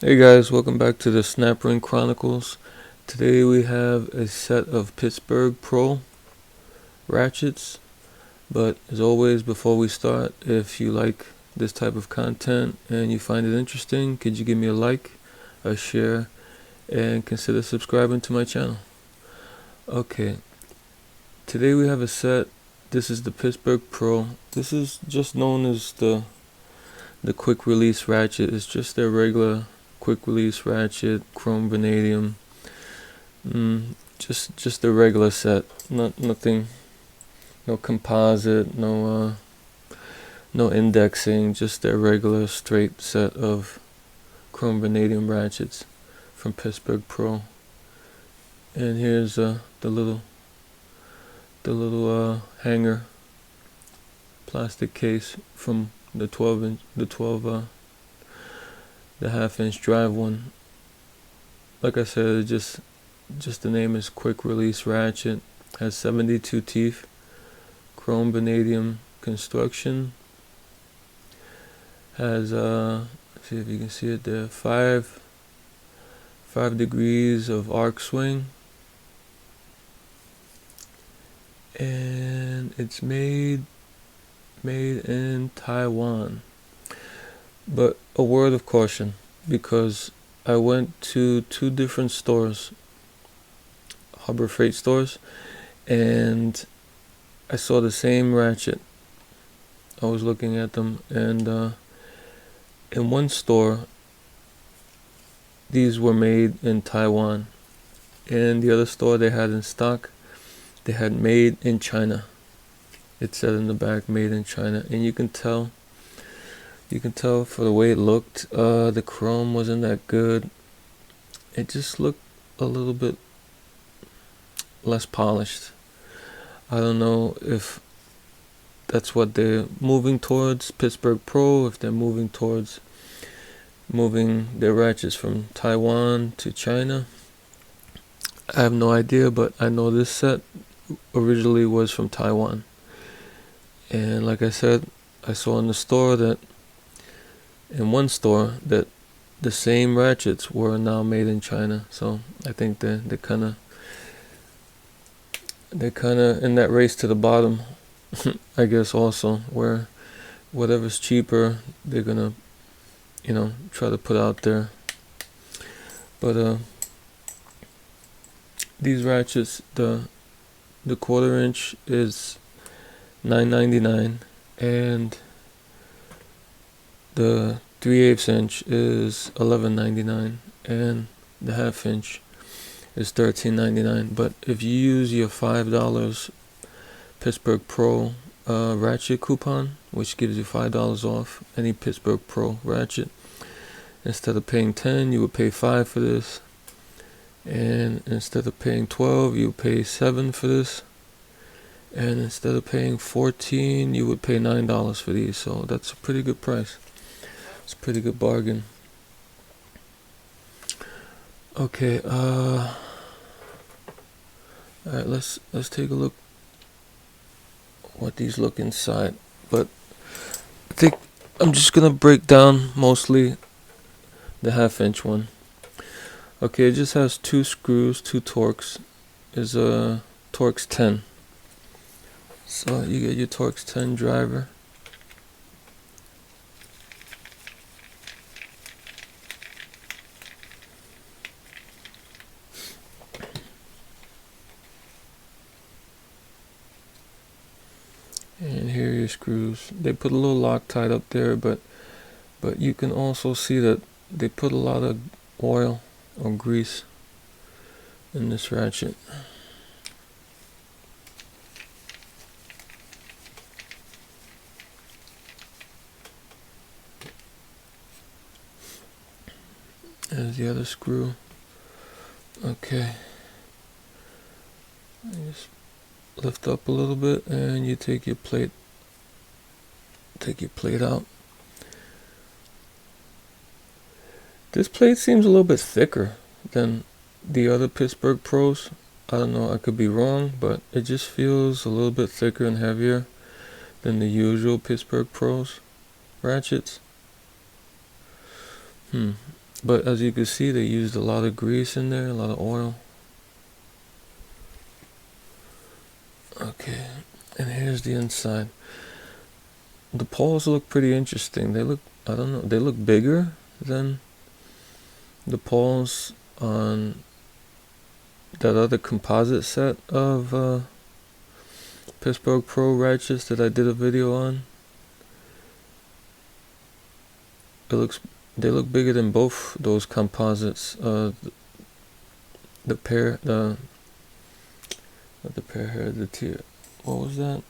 Hey guys, welcome back to the Snap Ring Chronicles. Today we have a set of Pittsburgh Pro ratchets. But as always, before we start, if you like this type of content and you find it interesting, could you give me a like, a share, and consider subscribing to my channel? Okay, today we have a set. This is the Pittsburgh Pro. This is just known as the quick release ratchet. It's just their regular quick release ratchet, chrome vanadium. Just the regular set. Nothing. No composite. No indexing. Just their regular straight set of chrome vanadium ratchets from Pittsburgh Pro. And here's the little hanger plastic case from the 12-inch, the half-inch drive one. Like I said, just the name is quick release ratchet. Has 72 teeth, chrome vanadium construction. Has let's see if you can see it there. 5 degrees of arc swing, and it's made in Taiwan. But a word of caution, because I went to 2 different stores, Harbor Freight stores, and I saw the same ratchet. I was looking at them, and in one store these were made in Taiwan, and the other store they had in stock, they had made in China. It said in the back, made in China, and you can tell for the way it looked. The chrome wasn't that good. It just looked a little bit less polished. I don't know if that's what they're moving towards, Pittsburgh Pro, if they're moving towards moving their ratchets from Taiwan to China. I have no idea, but I know this set originally was from Taiwan. And like I said, I saw in the store that in one store that the same ratchets were now made in China. So I think they're kind of in that race to the bottom. I guess also, where whatever's cheaper they're gonna try to put out there. But these ratchets, the 1/4 inch is $9.99, and the 3/8 inch is $11.99, and the 1/2 inch is $13.99. But if you use your $5 Pittsburgh Pro ratchet coupon, which gives you $5 off any Pittsburgh Pro ratchet, instead of paying $10, you would pay $5 for this, and instead of paying $12, you would pay $7 for this, and instead of paying $14, you would pay $9 for these. So that's a pretty good price. It's a pretty good bargain. Okay, alright, let's take a look what these look inside. But I think I'm just gonna break down mostly the 1/2 inch one. Okay, it just has 2 screws, 2 Torx. Is a Torx 10. So you get your Torx 10 driver. And here are your screws. They put a little Loctite up there, but you can also see that they put a lot of oil or grease in this ratchet. There's the other screw. Okay. You just lift up a little bit, and you take your plate out. This plate seems a little bit thicker than the other Pittsburgh Pros. I don't know, I could be wrong, but it just feels a little bit thicker and heavier than the usual Pittsburgh Pros ratchets. But as you can see, they used a lot of grease in there, a lot of oil. Okay, and here's the inside. The poles look pretty interesting. They look, I don't know, they look bigger than the poles on that other composite set of Pittsburgh Pro ratchets that I did a video on. They look bigger than both those composites. Not the pair here, what was that?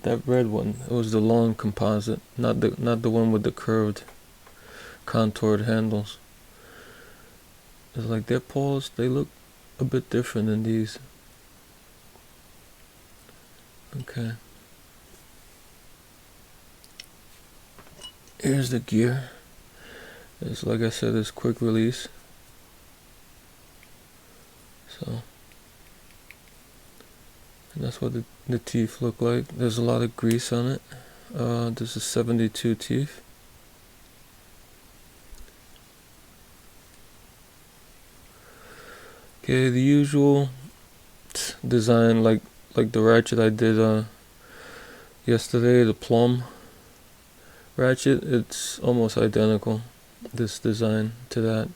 That red one. It was the long composite, not the one with the curved, contoured handles. It's like their poles, they look a bit different than these. Okay. Here's the gear. It's like I said, it's quick release. So, and that's what the teeth look like. There's a lot of grease on it. This is 72 teeth. Okay, the usual design, like the ratchet I did yesterday, the Plomb ratchet. It's almost identical, this design, to that.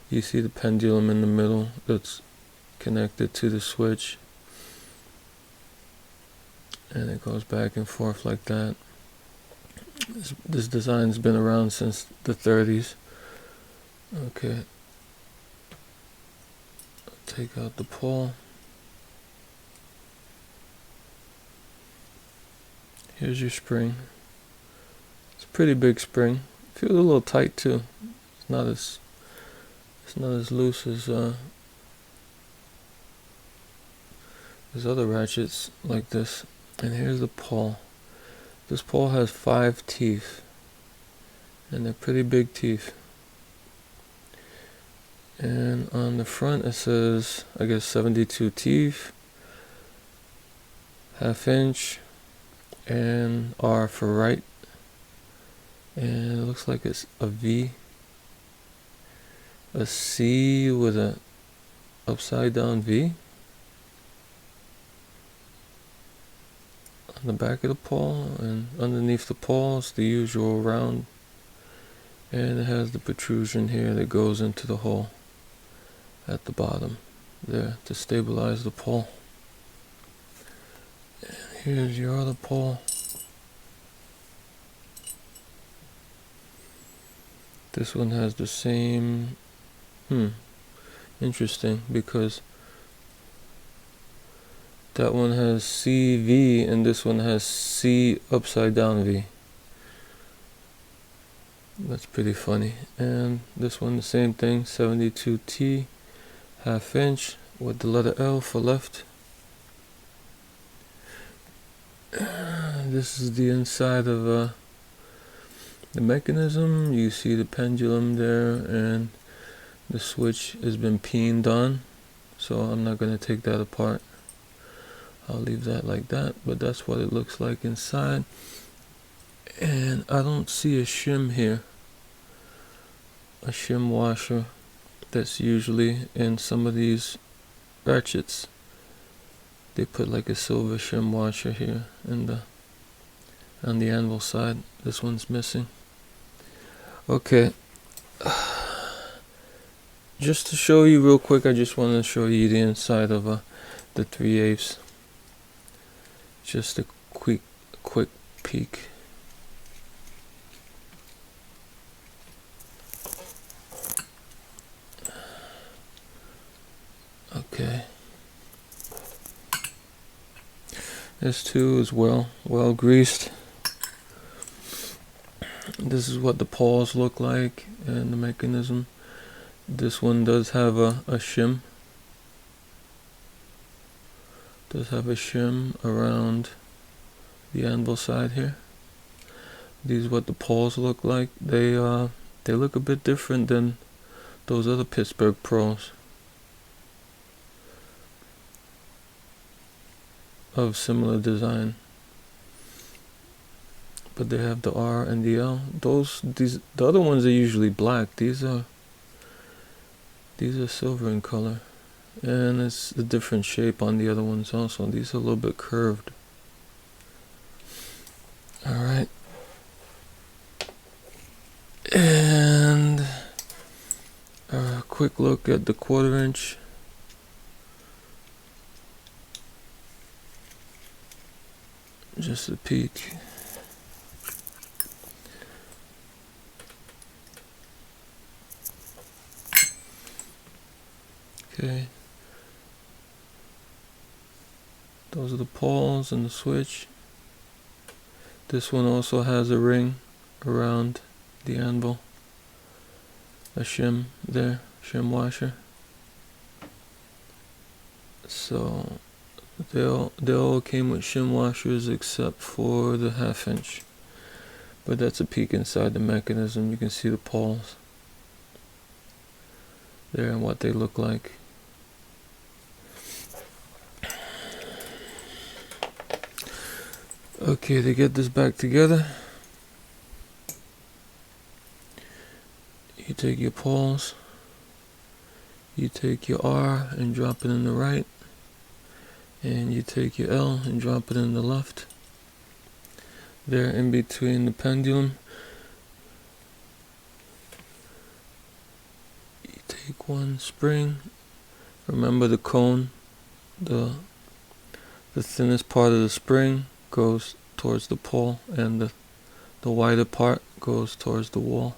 You see the pendulum in the middle that's connected to the switch, and it goes back and forth like that. This design's been around since the 30s. Okay, take out the pole. Here's your spring. It's a pretty big spring. Feels a little tight too. It's not as loose as other ratchets like this. And here's the pole. This pole has 5 teeth, and they're pretty big teeth. And on the front it says, I guess, 72 teeth, 1/2 inch, and R for right. And it looks like it's a V, a C with a upside down V on the back of the pole, and underneath the pole is the usual round, and it has the protrusion here that goes into the hole at the bottom there to stabilize the pole. And here's your other pole. This one has the same, interesting, because that one has CV and this one has C upside down V. That's pretty funny. And this one the same thing, 72T, 1/2 inch with the letter L for left. This is the inside of the mechanism. You see the pendulum there, and the switch has been peened on, so I'm not going to take that apart. I'll leave that like that, but that's what it looks like inside. And I don't see a shim here, a shim washer that's usually in some of these ratchets. They put like a silver shim washer here in on the anvil side. This one's missing. Okay, just to show you real quick, I just want to show you the inside of the 3/8. Just a quick peek. Okay, this too is well greased. This is what the paws look like and the mechanism. This one does have a shim. Does have a shim around the anvil side here. These are what the paws look like. They look a bit different than those other Pittsburgh Pros of similar design. But they have the R and the L. The other ones are usually black. These are These are silver in color, and it's a different shape on the other ones also. These are a little bit curved. Alright, and a quick look at the 1/4 inch. Just a peek. Okay, those are the pawls and the switch. This one also has a ring around the anvil, a shim there, shim washer. So they all came with shim washers except for the 1/2 inch. But that's a peek inside the mechanism. You can see the pawls there and what they look like. Okay, to get this back together, you take your pawls, you take your R and drop it in the right, and you take your L and drop it in the left. There in between the pendulum, you take one spring. Remember the cone, the thinnest part of the spring goes towards the pole, and the wider part goes towards the wall.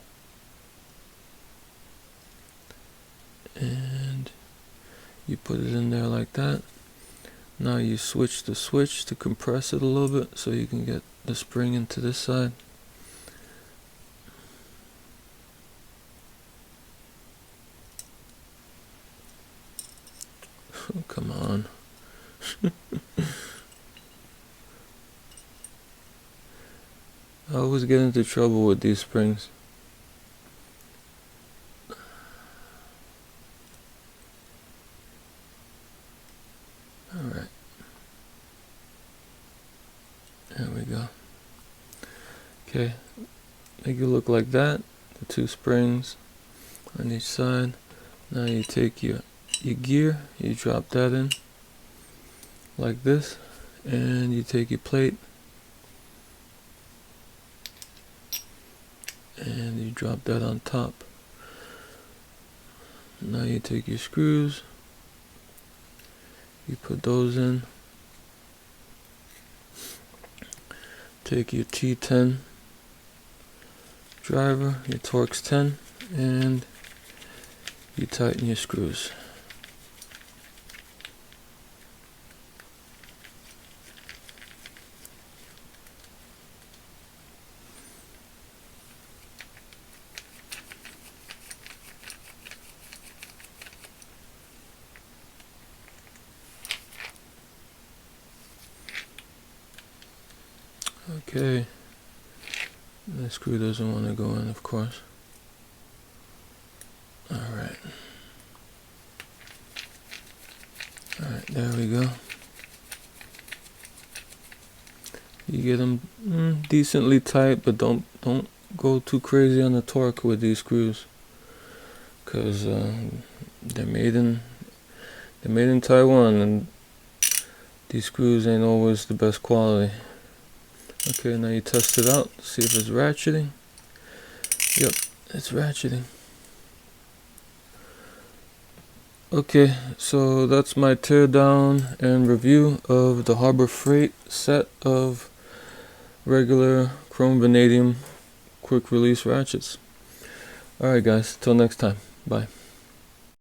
And you put it in there like that. Now you switch the switch to compress it a little bit so you can get the spring into this side. Oh, come on. I always get into trouble with these springs. Alright. There we go. Okay. Make it look like that. The 2 springs on each side. Now you take your gear, you drop that in like this, and you take your plate and you drop that on top. Now you take your screws, you put those in, take your T10 driver, your Torx 10, and you tighten your screws. Okay, the screw doesn't want to go in, of course. Alright, there we go. You get them decently tight, but don't go too crazy on the torque with these screws, because they're made in Taiwan, and these screws ain't always the best quality. Okay, now you test it out, see if it's ratcheting. Yep, it's ratcheting. Okay, so that's my teardown and review of the Harbor Freight set of regular chrome vanadium quick release ratchets. Alright guys, till next time, bye.